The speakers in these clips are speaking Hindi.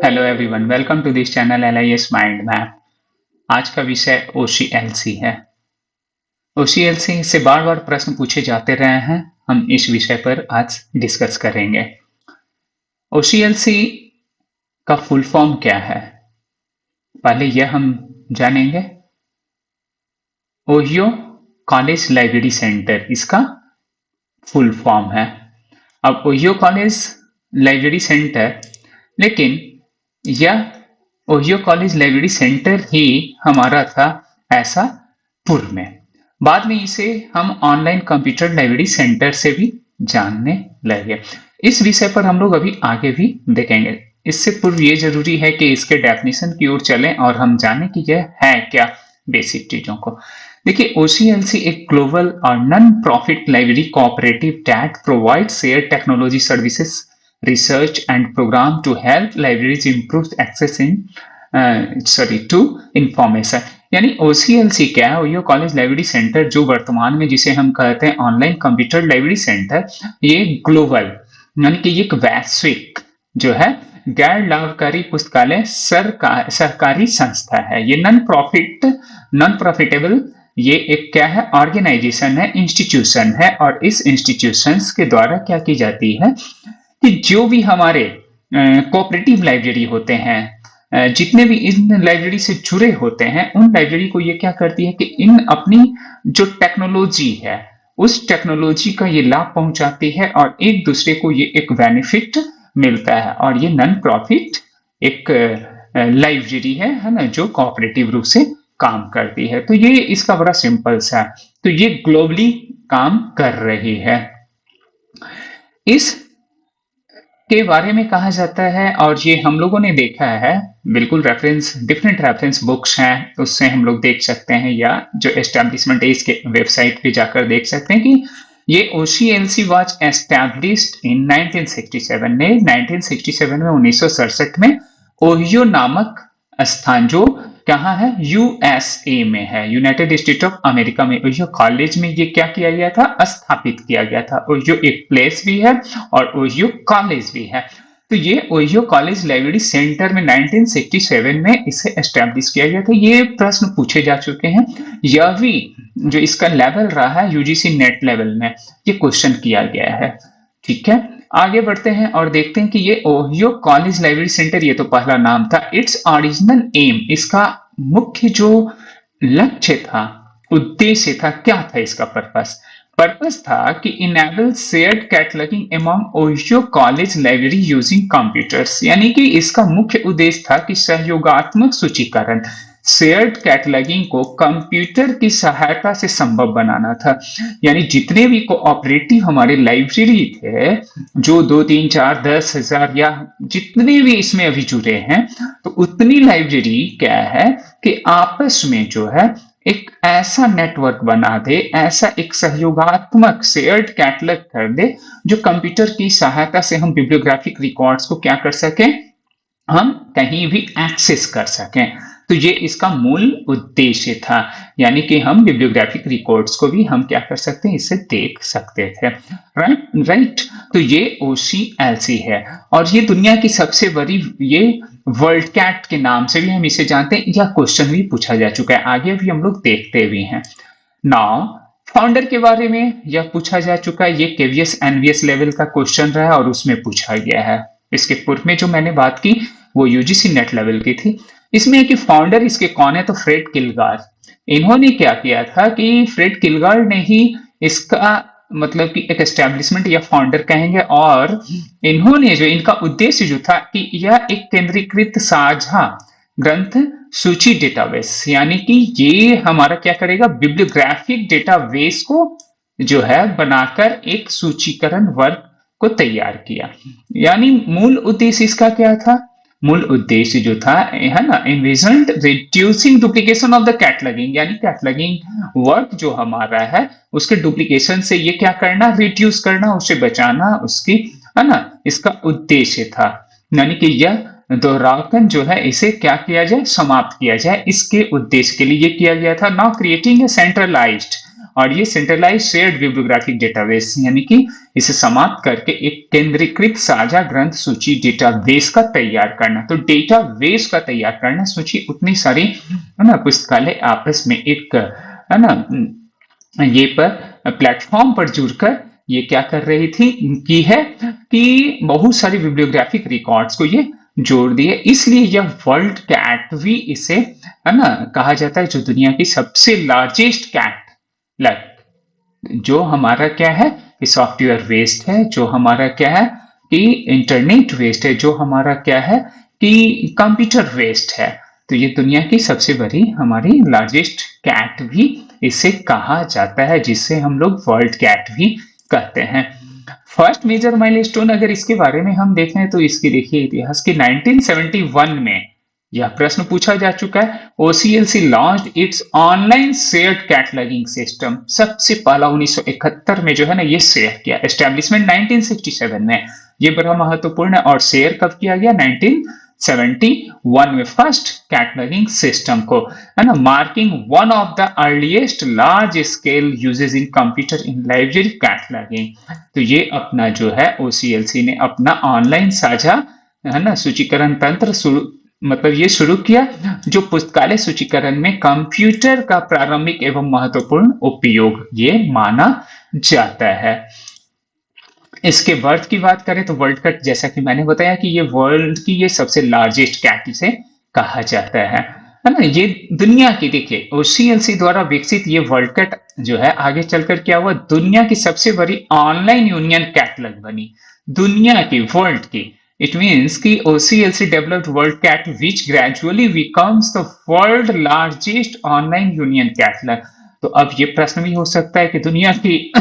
Hello everyone, welcome to this channel LIS mind map. आज का विषय OCLC है। OCLC से बार बार प्रश्न पूछे जाते रहे हैं। हम इस विषय पर आज डिस्कस करेंगे। OCLC का फुल फॉर्म क्या है, पहले यह हम जानेंगे। ओहियो कॉलेज लाइब्रेरी सेंटर इसका फुल फॉर्म है। अब ओहियो कॉलेज लाइब्रेरी सेंटर, लेकिन यह ओहियो कॉलेज लाइब्रेरी सेंटर ही हमारा था ऐसा पूर्व में। बाद में इसे हम ऑनलाइन कंप्यूटर लाइब्रेरी सेंटर से भी जानने लगे। इस विषय पर हम लोग अभी आगे भी देखेंगे। इससे पूर्व ये जरूरी है कि इसके डेफिनेशन की ओर चलें और हम जानें कि यह है क्या, बेसिक चीजों को। देखिए, OCLC एक ग्लोबल और non profit library cooperative that provide share technology services, research and program to help libraries improve access to information। यानी OCLC क्या है? ओहियो कॉलेज लाइब्रेरी सेंटर, जो वर्तमान में जिसे हम कहते हैं ऑनलाइन कंप्यूटर लाइब्रेरी सेंटर, ये ग्लोबल यानी कि एक वैश्विक जो है गैर लाभकारी पुस्तकालय सरकारी संस्था है। ये नॉन प्रॉफिटेबल, ये एक क्या है? ऑर्गेनाइजेशन है, इंस्टीट्यूशन है। और इस इंस्टीट्यूशंस के द्वारा क्या की जाती है कि जो भी हमारे कोऑपरेटिव लाइब्रेरी होते हैं, जितने भी इन लाइब्रेरी से जुड़े होते हैं, उन लाइब्रेरी को ये क्या करती है कि इन अपनी जो टेक्नोलॉजी है उस टेक्नोलॉजी का ये लाभ पहुंचाती है और एक दूसरे को ये एक बेनिफिट मिलता है। और ये नॉन प्रॉफिट एक लाइब्रेरी है ना, जो कोऑपरेटिव रूप से काम करती है। तो ये इसका बड़ा सिंपल सा, तो ये ग्लोबली काम कर रही है। इस के बारे में कहा जाता है, और ये हम लोगों ने देखा है, बिल्कुल डिफरेंट रेफरेंस बुक्स हैं, उससे हम लोग देख सकते हैं, या जो एस्टैब्लिशमेंट है इसके वेबसाइट पे जाकर देख सकते हैं कि ये OCLC वाज एस्टैब्लिश्ड इन 1967 ने 1967 में 1967 में ओहियो नामक स्थान, जो कहाँ है? USA में है, यूनाइटेड स्टेट ऑफ अमेरिका में। ओहियो कॉलेज में ये क्या किया गया था? स्थापित किया गया था। ओहियो एक प्लेस भी है और ओहियो कॉलेज भी है। तो ये ओहियो कॉलेज लाइब्रेरी सेंटर में 1967 में इसे एस्टैब्लिश किया गया था। ये प्रश्न पूछे जा चुके हैं। यह भी जो इसका लेवल रहा है UGC नेट लेवल में, ये क्वेश्चन किया गया है। ठीक है, आगे बढ़ते हैं और देखते हैं कि ये ओहियो कॉलेज लाइब्रेरी सेंटर, ये तो पहला नाम था। इट्स ओरिजिनल एम, इसका मुख्य जो लक्ष्य था, उद्देश्य था, क्या था इसका पर्पस था कि enable shared cataloguing among Ohio college library using computers. यानी कि इसका मुख्य उद्देश्य था कि सहयोगात्मक सूचीकरण, शेयर्ड कैटलॉगिंग को कंप्यूटर की सहायता से संभव बनाना था। यानी जितने भी कोऑपरेटिव हमारे लाइब्रेरी थे, जो 2, 3, 4, 10,000 या जितने भी इसमें अभी जुड़े हैं, तो उतनी लाइब्रेरी क्या है कि आपस में जो है एक ऐसा नेटवर्क बना दे, ऐसा एक सहयोगात्मक शेयर्ड कैटलॉग कर दे, जो कंप्यूटर की सहायता से हम बिब्लियोग्राफिक रिकॉर्ड्स को क्या कर सकें, हम कहीं भी एक्सेस कर सकें। तो ये इसका मूल उद्देश्य था। यानी कि हम बिब्लियोग्राफिक रिकॉर्ड्स को भी हम क्या कर सकते हैं, इससे देख सकते थे। राइट। तो ये OCLC है, और ये दुनिया की सबसे बड़ी, ये वर्ल्ड कैट के नाम से भी हम इसे जानते हैं। यह क्वेश्चन भी पूछा जा चुका है, आगे भी हम लोग देखते भी हैं। नाउ फाउंडर के बारे में यह पूछा जा चुका है। ये KVS NVS लेवल का क्वेश्चन रहा है और उसमें पूछा गया है। इसके पूर्व में जो मैंने बात की वो UGC नेट लेवल की थी। इसमें है कि फाउंडर इसके कौन है? तो फ्रेड किलगार। इन्होंने क्या किया था कि फ्रेड किलगार ने ही इसका मतलब कि एक एस्टैब्लिशमेंट या फाउंडर कहेंगे, और इन्होंने जो इनका उद्देश्य जो था कि यह एक केंद्रीकृत साझा ग्रंथ सूची डेटाबेस, यानी कि ये हमारा क्या करेगा, बिब्लियोग्राफिक डेटाबेस को जो है बनाकर एक सूचीकरण वर्ग को तैयार किया। यानी मूल उद्देश्य इसका क्या था? मूल उद्देश्य जो था, है ना, envisioned reducing duplication of the cataloging, यानी कैटलॉगिंग वर्क जो हमारा है उसके डुप्लीकेशन से ये क्या करना, रिड्यूस करना, उसे बचाना, उसकी, है ना, इसका उद्देश्य था। यानी कि यह दोहरावकन जो है इसे क्या किया जाए, समाप्त किया जाए। इसके उद्देश्य के लिए ये किया गया था। नाउ क्रिएटिंग ए सेंट्रलाइज्ड और ये सेंट्रलाइज शेयर्ड बिब्लियोग्राफिक डेटाबेस यानी कि इसे समाप्त करके एक केंद्रीकृत साझा ग्रंथ सूची डेटाबेस का तैयार करना। तो डेटाबेस का तैयार करना, सूची उतनी सारी है ना पुस्तकालय आपस में एक है ना ये पर प्लेटफॉर्म पर जुड़कर ये क्या कर रही थी की है कि बहुत सारी बिब्लियोग्राफिक रिकॉर्ड्स को ये जोड़ दिए, इसलिए यह वर्ल्ड कैट भी इसे है ना कहा जाता है, जो दुनिया की सबसे लार्जेस्ट कैट जो हमारा क्या है कि सॉफ्टवेयर वेस्ट है, जो हमारा क्या है कि इंटरनेट वेस्ट है, जो हमारा क्या है कि कंप्यूटर वेस्ट है। तो ये दुनिया की सबसे बड़ी हमारी लार्जेस्ट कैट भी इसे कहा जाता है, जिससे हम लोग वर्ल्ड कैट भी कहते हैं। फर्स्ट मेजर माइलस्टोन अगर इसके बारे में हम देखें तो इसकी देखिए इतिहास की 1971 में यह प्रश्न पूछा जा चुका है। OCLC launched it's online shared cataloguing system. सबसे पहला 1971 में जो है ना ये शेयर किया, एस्टेब्लिशमेंट 1967 में, ये बड़ा महत्वपूर्ण है। और शेयर कब किया गया? 1971 में फर्स्ट कैटलॉगिंग सिस्टम को, है ना, marking one of the earliest large scale uses in computer in library cataloguing. तो ये अपना जो है OCLC ने अपना ऑनलाइन साझा है ना सूचीकरण तंत्र मतलब ये शुरू किया, जो पुस्तकालय सूचीकरण में कंप्यूटर का प्रारंभिक एवं महत्वपूर्ण उपयोग ये माना जाता है। इसके बर्थ की बात करें तो वर्ल्ड कट, जैसा कि मैंने बताया कि ये वर्ल्ड की ये सबसे लार्जेस्ट कैट इसे कहा जाता है ना। ये दुनिया की देखिए OCLC द्वारा विकसित ये वर्ल्ड कट जो है आगे चलकर क्या हुआ, दुनिया की सबसे बड़ी ऑनलाइन यूनियन कैटलॉग बनी, दुनिया की, वर्ल्ड की। It means कि OCLC developed World Cat which gradually becomes the world largest online union catalog। तो अब ये प्रश्न भी हो सकता है कि दुनिया की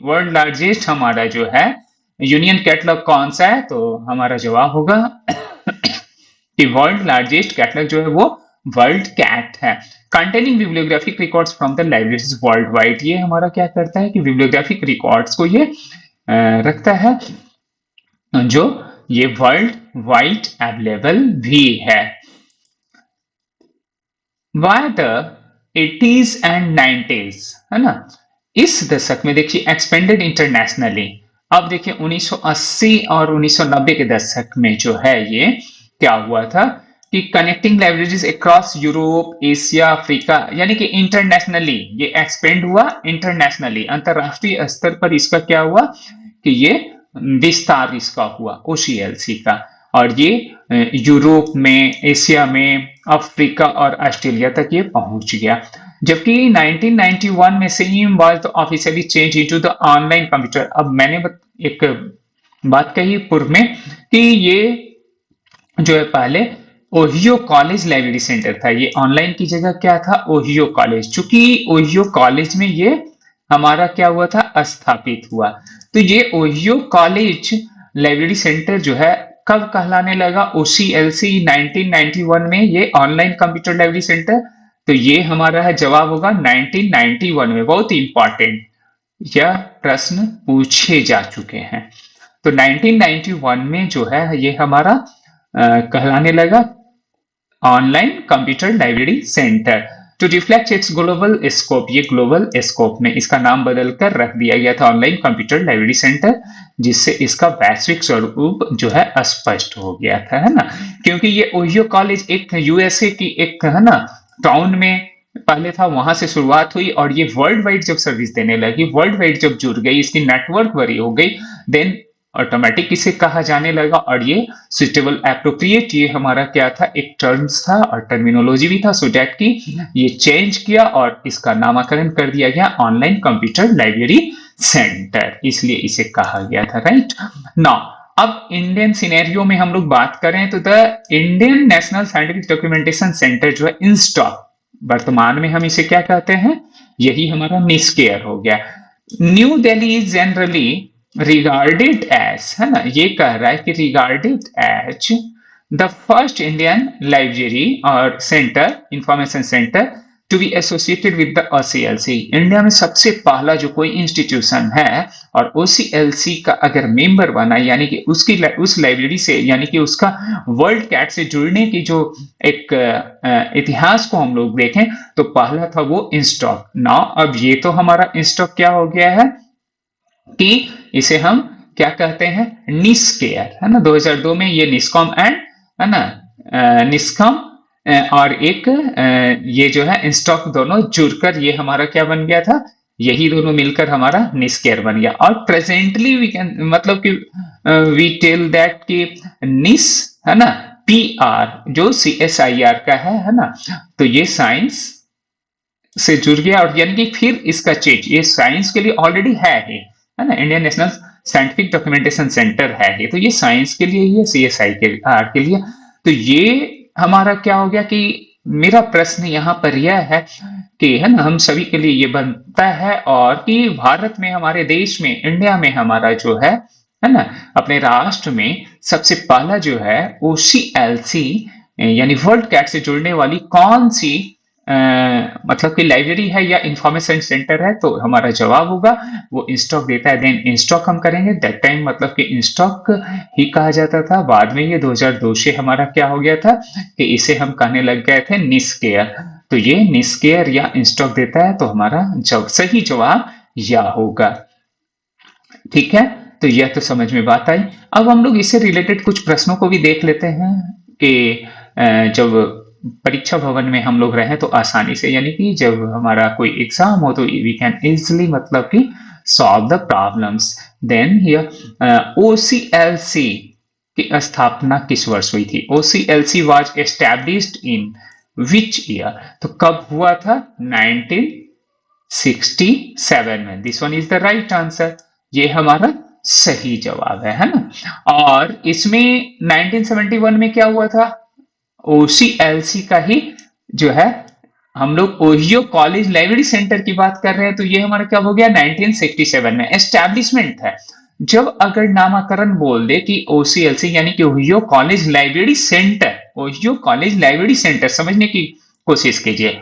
वर्ल्ड लार्जेस्ट हमारा जो है यूनियन कैटलॉग कौन सा है, तो हमारा जवाब होगा कि वर्ल्ड लार्जेस्ट कैटलॉग जो है वो वर्ल्ड कैट है। Containing bibliographic records from the libraries world wide, ये हमारा क्या करता है कि बिब्लियोग्राफिक रिकॉर्ड्स को ये रखता है जो ये वर्ल्ड वाइड अवेलेबल भी है। By the 80s and 90s है ना, इस दशक में देखिए एक्सपेंडेड इंटरनेशनली। अब देखिए 1980 और 1990 के दशक में जो है ये क्या हुआ था कि connecting libraries across Europe, Asia, Africa, यानी कि इंटरनेशनली ये एक्सपेंड हुआ, इंटरनेशनली अंतरराष्ट्रीय स्तर पर इसका क्या हुआ कि ये विस्तार इसका हुआ OCLC का, और ये यूरोप में, एशिया में, अफ्रीका और ऑस्ट्रेलिया तक ये पहुंच गया। जबकि 1991 में same was officially change into the online computer. अब मैंने एक बात कही पूर्व में कि ये जो है पहले ओहियो कॉलेज लाइब्रेरी सेंटर था, ये ऑनलाइन की जगह क्या था, ओहियो कॉलेज। चूंकि ओहियो कॉलेज में ये हमारा क्या हुआ था, स्थापित हुआ। तो ये ओहियो कॉलेज लाइब्रेरी सेंटर जो है कब कहलाने लगा, OCLC 1991 में ये ऑनलाइन कंप्यूटर लाइब्रेरी सेंटर। तो ये हमारा है जवाब होगा 1991 में। बहुत इंपॉर्टेंट यह प्रश्न पूछे जा चुके हैं। तो 1991 में जो है ये हमारा कहलाने लगा online computer library centre. To reflect its global scope, ये ग्लोबल स्कोप में इसका नाम बदलकर रख दिया गया था ऑनलाइन कंप्यूटर लाइब्रेरी सेंटर, जिससे इसका वैश्विक स्वरूप जो है स्पष्ट हो गया था, है ना। क्योंकि ये ओहियो कॉलेज एक USA की एक है ना टाउन में पहले था, वहां से शुरुआत हुई, और ये वर्ल्ड वाइड जब सर्विस देने लगी, वर्ल्ड वाइड जब जुड़ गई, इसकी नेटवर्क बड़ी हो गई, देन ऑटोमेटिक इसे कहा जाने लगा। और ये सुइटेबल एप्रोप्रिएट, ये हमारा क्या था, एक टर्म्स था और टर्मिनोलॉजी भी था, सो दैट की ये चेंज किया और इसका नामकरण कर दिया गया ऑनलाइन कंप्यूटर लाइब्रेरी सेंटर, इसलिए इसे कहा गया था, राइट। नाउ अब इंडियन सिनेरियो में हम लोग बात करें तो the Indian national scientific documentation centre जो है इंस्टॉ, वर्तमान में हम इसे क्या कहते हैं, यही हमारा निष्क्रिय हो गया। New Delhi is generally regarded as, है ना, ये कह रहा है कि regarded as the first Indian library और centre, information centre to be associated with the OCLC. India में सबसे पहला जो कोई इंस्टीट्यूशन है और ओसीएलसी का अगर मेंबर बना, यानी कि उस लाइब्रेरी से, यानी कि उसका वर्ल्ड कैट से जुड़ने की जो एक इतिहास को हम लोग देखें तो पहला था वो इंस्टॉक। नाउ अब ये तो हमारा इंस्टॉक क्या हो गया है कि इसे हम क्या कहते हैं, निस्केयर, है ना। 2002 में ये निस्कॉम एंड, है ना, निस्कॉम और एक ये जो है इंस्टॉक, दोनों जुड़कर ये हमारा क्या बन गया था, यही दोनों मिलकर हमारा निस्केयर बन गया। और प्रेजेंटली वी कैन, मतलब कि वी टेल दैट कि निस, है ना, पीआर जो सीएसआईआर का है ना, तो ये साइंस से जुड़ गया। और यानी कि फिर इसका चेंज, ये साइंस के लिए ऑलरेडी है ना, Indian national scientific documentation centre है, तो ये साइंस के लिए ही है, सीएसआई के आर के लिए। तो ये हमारा क्या हो गया कि मेरा प्रश्न यहाँ पर यह है कि, है ना, हम सभी के लिए ये बनता है और कि भारत में, हमारे देश में, इंडिया में हमारा जो है ना, अपने राष्ट्र में सबसे पहला जो है ओसीएलसी यानी वर्ल्ड कैट से जुड़ने वाली कौन सी मतलब कि लाइब्रेरी है या इंफॉर्मेशन सेंटर है, तो हमारा जवाब होगा वो इंस्टॉक देता है। देन इंस्टॉक हम करेंगे, दैट टाइम मतलब कि इंस्टॉक ही कहा जाता था। बाद में ये 2002 से हमारा क्या हो गया था कि इसे हम कहने लग गए थे निस्केयर। तो ये निस्केयर या इंस्टॉक देता है, तो हमारा सही जवाब या होगा। ठीक है, तो यह तो समझ में बात आई। अब हम लोग इससे रिलेटेड कुछ प्रश्नों को भी देख लेते हैं कि जब परीक्षा भवन में हम लोग रहे तो आसानी से, यानी कि जब हमारा कोई एग्जाम हो तो वी कैन इजिली मतलब कि solve the problems. Then here OCLC की स्थापना किस वर्ष हुई थी? OCLC was established in which year? तो कब हुआ था? 1967 में। This one is the right answer, ये हमारा सही जवाब है ना। और इसमें 1971 में क्या हुआ था? ओसीएलसी का ही जो है, हम लोग ओहियो कॉलेज लाइब्रेरी सेंटर की बात कर रहे हैं, तो ये हमारा क्या हो गया? 1967 में एस्टैब्लिशमेंट है। जब अगर नामकरण बोल दे कि ओसीएलसी यानी कि Ohio college library centre, Ohio college library centre समझने की कोशिश कीजिए,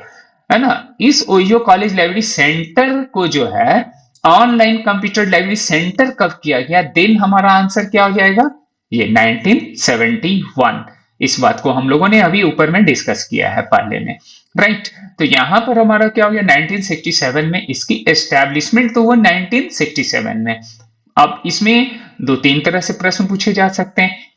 है ना। इस ओहियो कॉलेज लाइब्रेरी सेंटर को जो है ऑनलाइन कंप्यूटर लाइब्रेरी सेंटर कब किया गया? देन हमारा आंसर क्या हो जाएगा? ये 1971। इस बात को हम लोगों ने अभी ऊपर में डिस्कस किया है पहले में, राइट। तो यहां पर हमारा क्या हो गया? 1967 में इसकी एस्टैब्लिशमेंट तो हुआ 1967 में। अब इसमें दो तीन तरह से प्रश्न पूछे जा सकते हैं।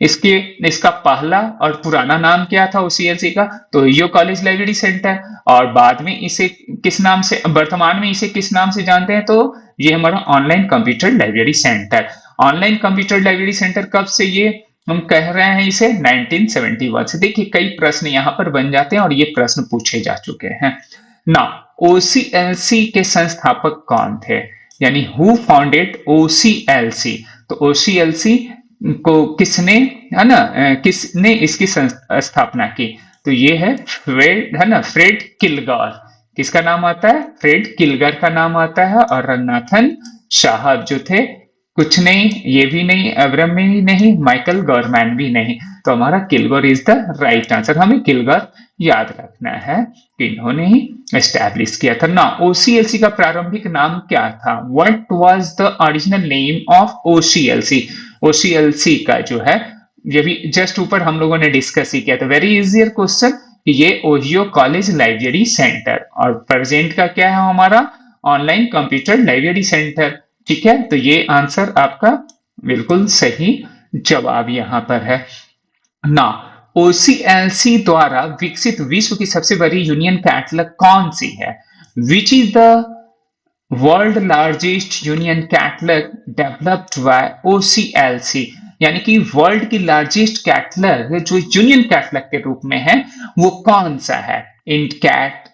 इसका पहला और पुराना नाम क्या था ओसीएलसी का? तो यो कॉलेज लाइब्रेरी सेंटर। और बाद में इसे किस नाम से, वर्तमान में इसे किस नाम से जानते हैं? तो ये हमारा online computer library centre. Online computer library centre कब से ये हम कह रहे हैं इसे? 1971 से। देखिए कई प्रश्न यहां पर बन जाते हैं और ये प्रश्न पूछे जा चुके हैं ना। ओसीएलसी के संस्थापक कौन थे, यानी हु फाउंडेड ओसीएलसी? तो ओसीएलसी को किसने, है ना, किसने इसकी स्थापना की? तो ये है फ्रेड किलगर। किसका नाम आता है? फ्रेड किलगर का नाम आता है। और रंगनाथन साहब जो थे, कुछ नहीं, ये भी नहीं, अब्रम भी नहीं, माइकल गॉरमैन भी नहीं। तो हमारा किलगर इज द राइट आंसर। हमें किलगर याद रखना है कि इन्होंने ही एस्टैब्लिश किया था ना। ओसीएलसी का प्रारंभिक नाम क्या था? What was the original name of OCLC? OCLC का जो है, ये भी जस्ट ऊपर हम लोगों ने डिस्कस ही किया था। वेरी इजियर क्वेश्चन, ये ओहियो कॉलेज लाइब्रेरी सेंटर। और प्रेजेंट का क्या है हमारा? Online computer library centre. ठीक है, तो ये आंसर आपका बिल्कुल सही जवाब यहां पर है ना। ओसीएलसी द्वारा विकसित विश्व की सबसे बड़ी यूनियन कैटलॉग कौन सी है? Which is the world largest union catalogue developed by OCLC? यानी कि वर्ल्ड की लार्जेस्ट कैटलॉग जो यूनियन कैटलॉग के रूप में है वो कौन सा है? IndCat,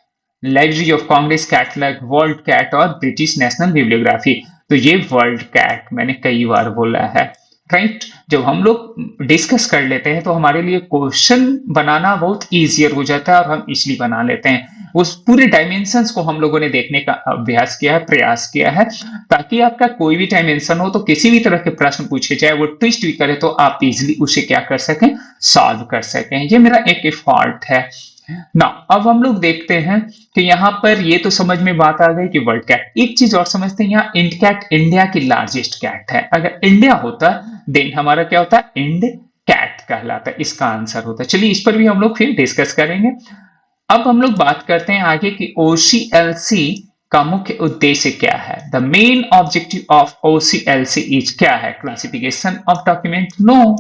library of Congress catalogue, WorldCat और ब्रिटिश नेशनल बिब्लियोग्राफी। तो ये वर्ल्ड कैट मैंने कई बार बोला है, राइट। जब हम लोग डिस्कस कर लेते हैं तो हमारे लिए क्वेश्चन बनाना बहुत इजियर हो जाता है और हम इसलिए बना लेते हैं। उस पूरे डायमेंशंस को हम लोगों ने देखने का अभ्यास किया है, प्रयास किया है, ताकि आपका कोई भी डायमेंशन हो तो किसी भी तरह के प्रश्न पूछे जाए, वो ट्विस्ट भी करे तो आप इजिली उसे क्या कर सकें? सॉल्व कर सकें। ये मेरा एक एफर्ट है। ना अब हम लोग देखते हैं कि यहाँ पर ये तो समझ में बात आ गई कि वर्ल्ड कैट। एक चीज और समझते हैं, यहाँ इंड कैट इंडिया की लार्जेस्ट कैट है। अगर इंडिया होता देन हमारा क्या होता है, इंड कैट कहलाता है, इसका आंसर होता है। चलिए इस पर भी हम लोग फिर डिस्कस करेंगे। अब हम लोग बात करते हैं आगे कि ओसीएलसी का मुख्य उद्देश्य क्या है। The main objective of OCLC is क्या है, classification of document, no.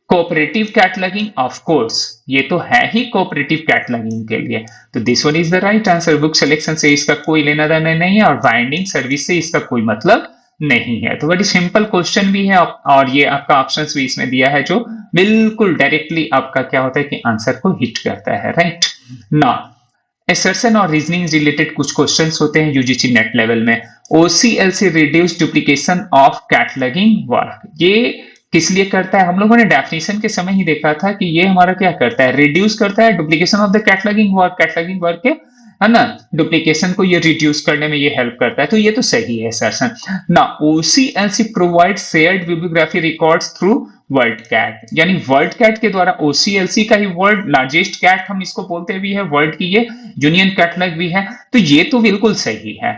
Cooperative cataloguing, of course ये तो है ही कोऑपरेटिव कैटलॉगिंग के लिए, तो this one is the right answer. Book selection से इसका कोई लेना देना नहीं है और बाइंडिंग सर्विस से इसका कोई मतलब नहीं है। तो बड़ी सिंपल क्वेश्चन भी है और ये आपका ऑप्शंस भी इसमें दिया है जो बिल्कुल डायरेक्टली आपका क्या होता है कि आंसर को हिट करता है, राइट ना। एसर्शन और रीजनिंग रिलेटेड कुछ क्वेश्चंस होते हैं यूजीसी नेट लेवल में। OCLC reduce duplication of cataloguing work, ये किस लिए करता है, हम लोगों ने डेफिनेशन के समय ही देखा था कि ये हमारा क्या करता है, रिड्यूस करता है duplication of the cataloguing work के, है ना, डुप्लीकेशन को ये रिड्यूस करने में ये हेल्प करता है, तो ये तो सही है सर्सन ना। OCLC provide shared bibliography records through WorldCat, यानी वर्ल्ड कैट के द्वारा ओसीएलसी का ही वर्ल्ड लार्जेस्ट कैट हम इसको बोलते भी है, वर्ल्ड की ये यूनियन कैटलॉग भी है, तो ये तो बिल्कुल सही है।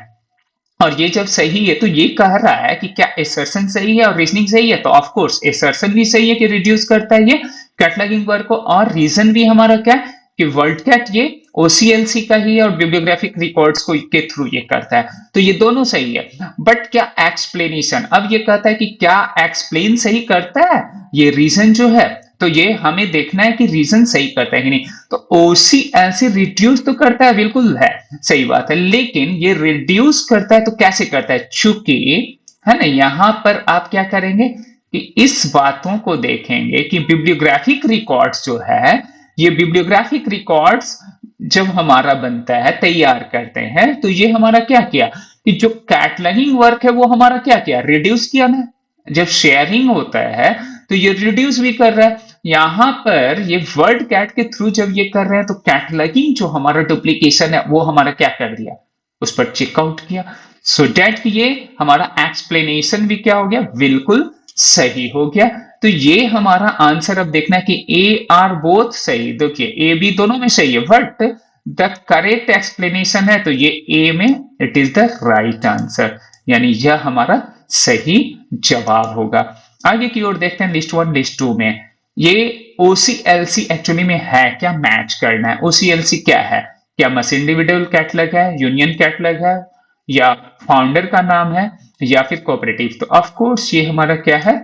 और ये जब सही है तो ये कह रहा है कि क्या एसर्शन सही है और रीजनिंग सही है, तो ऑफ कोर्स एसर्शन भी सही है कि रिड्यूस करता है ये कैटलॉगिंग वर्क को, और रीजन भी हमारा क्या कि वर्ल्ड कैट ये ओसीएलसी का ही और बिब्लियोग्राफिक रिकॉर्ड्स को के थ्रू ये करता है, तो ये दोनों सही है। बट क्या एक्सप्लेनेशन, अब ये कहता है कि क्या एक्सप्लेन सही करता है ये रीजन जो है, तो ये हमें देखना है कि रीजन सही करता है कि नहीं। तो ओसीएलसी रिड्यूस तो करता है, बिल्कुल है, सही बात है, लेकिन ये रिड्यूस करता है तो कैसे करता है, चूंकि है ना, यहां पर आप क्या करेंगे कि इस बातों को देखेंगे कि बिब्लियोग्राफिक रिकॉर्ड्स जो है, ये बिब्लियोग्राफिक रिकॉर्ड्स जब हमारा बनता है, तैयार करते हैं, तो ये हमारा क्या किया कि जो कैटलॉगिंग वर्क है वो हमारा क्या किया, रिड्यूस किया ना। जब शेयरिंग होता है तो ये रिड्यूस भी कर रहा है, यहां पर ये वर्ड कैट के थ्रू जब ये कर रहे हैं तो कैटलॉगिंग जो हमारा डुप्लीकेशन है वो हमारा क्या कर दिया, उस पर चेकआउट किया। सो डेट ये हमारा एक्सप्लेनेशन भी क्या हो गया, बिल्कुल सही हो गया। तो ये हमारा आंसर अब देखना है कि ए आर बोथ सही, देखिए ए बी दोनों में सही है, बट द करेक्ट एक्सप्लेनेशन है, तो ये ए में it is the right answer, यानी यह हमारा सही जवाब होगा। आगे की ओर देखते हैं लिस्ट 1 लिस्ट 2 में। ये ओसीएलसी एक्चुअली में है क्या, मैच करना है। ओसीएलसी क्या है, क्या मस इंडिविजुअल कैटलॉग है, यूनियन कैटलॉग है, या फाउंडर का नाम है, या फिर कोऑपरेटिव, तो ऑफ कोर्स ये हमारा क्या है,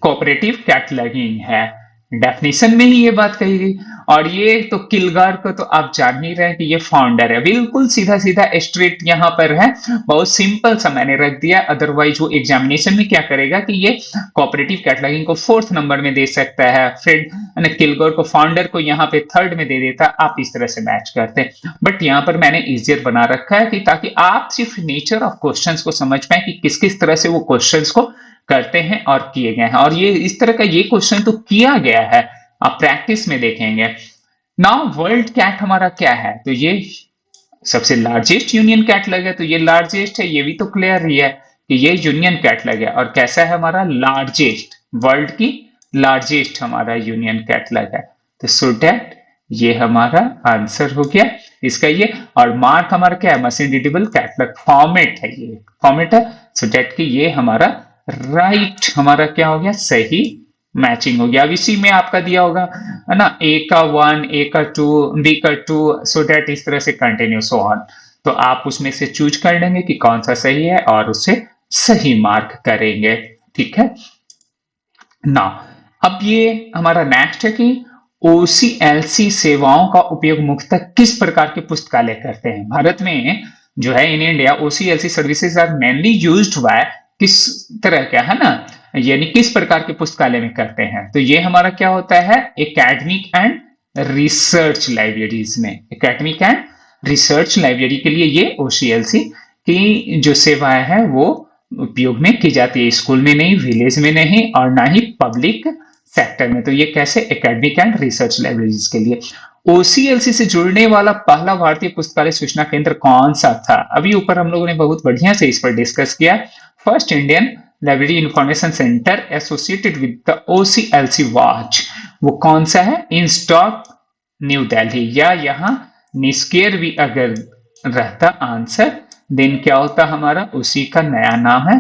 कोऑपरेटिव कैटलॉगिंग है। डेफिनेशन में ही ये बात कही गई। और ये तो किलगार को तो आप जान ही रहे हैं कि ये फाउंडर है, बिल्कुल सीधा सीधा स्ट्रेट यहाँ पर है, बहुत सिंपल सा मैंने रख दिया। अदरवाइज वो एग्जामिनेशन में क्या करेगा कि ये कोऑपरेटिव कैटलॉगिंग को 4th नंबर में दे सकता है, फिर किलगार को फाउंडर को यहाँ पे 3rd में दे देता, आप इस तरह से मैच करते। बट यहाँ पर मैंने इजियर बना रखा है कि ताकि आप सिर्फ नेचर ऑफ क्वेश्चंस को समझ पाए कि किस किस तरह से वो क्वेश्चंस को करते हैं और किए गए हैं। और ये इस तरह का ये क्वेश्चन तो किया गया है, आप प्रैक्टिस में देखेंगे। नाउ वर्ल्ड कैट हमारा क्या है, तो ये सबसे लार्जेस्ट यूनियन कैटलॉग है, तो ये लार्जेस्ट है, ये भी तो क्लियर ही है कि ये यूनियन कैटलॉग है। और कैसा है हमारा, लार्जेस्ट, वर्ल्ड की लार्जेस्ट हमारा यूनियन कैटलॉग है, तो सो दैट ये हमारा आंसर हो गया इसका ये। और मार्क हमारा क्या है, मशीन रीडेबल कैटलॉग फॉर्मेट है, ये फॉर्मेट है, सो दैट कि ये हमारा राइट हमारा क्या हो गया, सही मैचिंग हो गया। अब इसी में आपका दिया होगा है ना, ए का 1, ए का 2, बी का 2, सो दैट इस तरह से कंटिन्यू सो ऑन, तो आप उसमें से चूज कर लेंगे कि कौन सा सही है और उसे सही मार्क करेंगे, ठीक है ना। अब ये हमारा नेक्स्ट है कि ओसीएलसी सेवाओं का उपयोग मुख्यतः किस प्रकार के पुस्तकालय करते हैं। भारत में जो है in India OCLC services are mainly used by किस तरह का, है ना, यानी किस प्रकार के पुस्तकालय में करते हैं, तो ये हमारा क्या होता है, एकेडमिक एंड रिसर्च लाइब्रेरीज में। एकेडमिक एंड रिसर्च लाइब्रेरी के लिए ये ओसीएलसी की जो सेवाएं हैं वो उपयोग में की जाती है, स्कूल में नहीं, विलेज में नहीं, और ना ही पब्लिक सेक्टर में। तो ये कैसे, एकेडमिक एंड रिसर्च लाइब्रेरीज के लिए। ओसीएलसी से जुड़ने वाला पहला भारतीय पुस्तकालय सूचना केंद्र कौन सा था, अभी ऊपर हम लोगों ने बहुत बढ़िया से इस पर डिस्कस किया। First Indian library information centre associated with the OCLC was, वो कौन सा है, इन स्टॉक न्यू दिल्ली, या यहाँ निस्केर भी अगर रहता आंसर देन क्या होता हमारा, उसी का नया नाम है।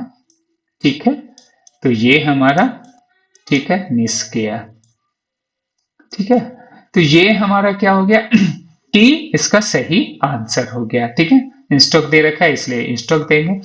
ठीक है, तो ये हमारा ठीक है निस्केर। ठीक है, तो ये हमारा क्या हो गया टी इसका सही आंसर हो गया। ठीक है, इंस्टॉक दे रखा है इसलिए इंस्टॉक देंगे।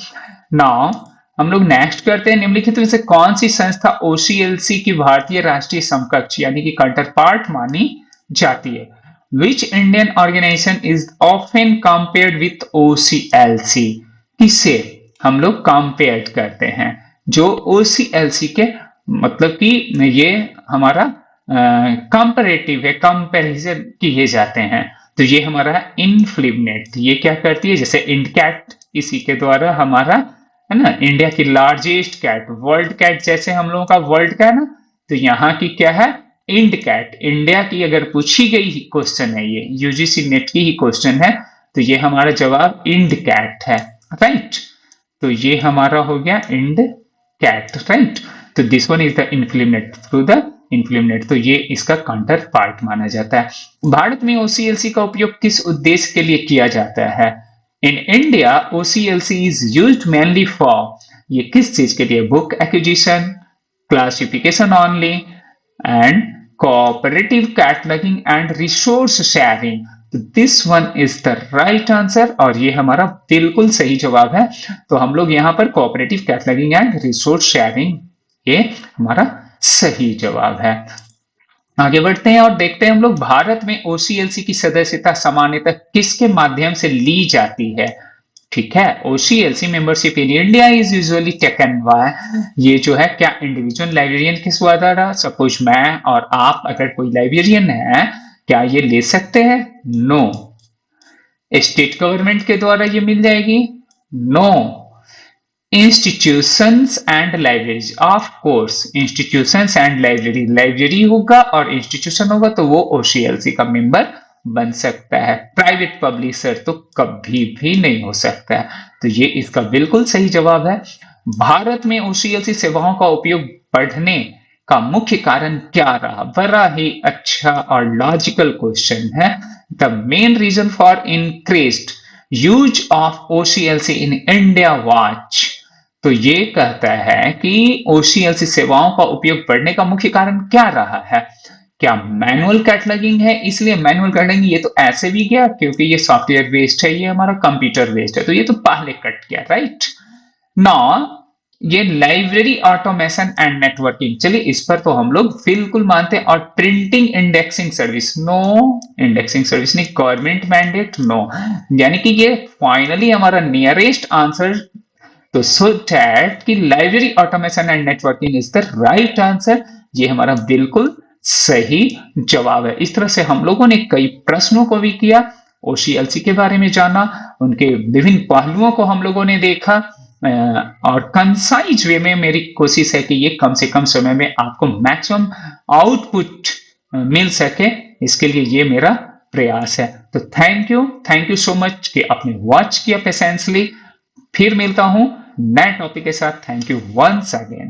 नाउ हम लोग नेक्स्ट करते हैं, निम्नलिखित में से कौन सी संस्था ओसीएलसी की भारतीय राष्ट्रीय समकक्ष यानी कि काउंटर पार्ट मानी जाती है। Which Indian organisation is often compared with OCLC, किससे हम लोग कंपेयर करते हैं, जो ओसीएलसी के मतलब कि ये हमारा कंपैरेटिव है, कंपैरिजन किए जाते हैं। तो ये हमारा है इनफ्लिबनेट, ये क्या करती है, जैसे इंडकैट इसी के द्वारा हमारा है ना, इंडिया की लार्जेस्ट कैट, वर्ल्ड कैट जैसे हम लोगों का वर्ल्ड का है ना, तो यहाँ की क्या है इंड कैट, इंडिया की अगर पूछी गई क्वेश्चन है, ये यूजीसी नेट की ही क्वेश्चन है, तो ये हमारा जवाब इंड कैट है। राइट, तो ये हमारा हो गया इंड कैट। राइट, तो this one is the INFLIBNET, through the INFLIBNET, तो ये इसका काउंटर पार्ट माना जाता है। भारत में ओसीएलसी का उपयोग किस उद्देश्य के लिए किया जाता है। In India OCLC is used mainly for, ये किस चीज के लिए, book acquisition, classification only and cooperative cataloguing and resource sharing. तो this one is the right answer, और ये हमारा बिल्कुल सही जवाब है। तो हम लोग यहाँ पर cooperative cataloguing and resource sharing, ये हमारा सही जवाब है। आगे बढ़ते हैं और देखते हैं हम लोग भारत में ओसीएलसी की सदस्यता सामान्यतः किसके माध्यम से ली जाती है। ठीक है, OCLC membership in India is usually taken by, ये जो है क्या इंडिविजुअल लाइब्रेरियन के द्वारा, सपोज मैं और आप अगर कोई लाइब्रेरियन है, क्या ये ले सकते हैं? नो। स्टेट गवर्नमेंट के द्वारा ये मिल जाएगी? No. Institutions and libraries, of course institutions and library, library होगा और इंस्टीट्यूशन होगा तो वो ओसीएलसी का मेंबर बन सकता है। प्राइवेट पब्लिशर तो कभी भी नहीं हो सकता है। तो ये इसका बिल्कुल सही जवाब है। भारत में ओसीएलसी सेवाओं का उपयोग बढ़ने का मुख्य कारण क्या रहा? बड़ा ही अच्छा और लॉजिकल क्वेश्चन है। The main reason for increased use of OCLC in India was, तो ये कहता है कि ओसीएलसी सेवाओं का उपयोग बढ़ने का मुख्य कारण क्या रहा है? क्या मैनुअल कैटलॉगिंग है, इसलिए मैनुअल कैटलॉगिंग, ये तो ऐसे भी गया क्योंकि ये सॉफ्टवेयर बेस्ड है, ये हमारा कंप्यूटर बेस्ड है, तो ये तो पहले कट गया। राइट, नाउ ये लाइब्रेरी ऑटोमेशन एंड नेटवर्किंग, चलिए इस पर तो हम लोग बिल्कुल मानते हैं। और printing indexing service, no, indexing service नहीं, गवर्नमेंट मैंडेट, नो। यानी कि ये फाइनली हमारा नियरेस्ट आंसर, तो सो दैट कि library automation and networking is the right answer, ये हमारा बिल्कुल सही जवाब है। इस तरह से हम लोगों ने कई प्रश्नों को भी किया, ओसीएलसी के बारे में जाना, उनके विभिन्न पहलुओं को हम लोगों ने देखा, और कंसाइज वे में मेरी कोशिश है कि ये कम से कम समय में आपको मैक्सिमम आउटपुट मिल सके, इसके लिए ये मेरा प्रयास है। तो थैंक यू सो मच कि आपने वॉच किया पेशेंसली। फिर मिलता हूं नए टॉपिक के साथ। Thank you once again.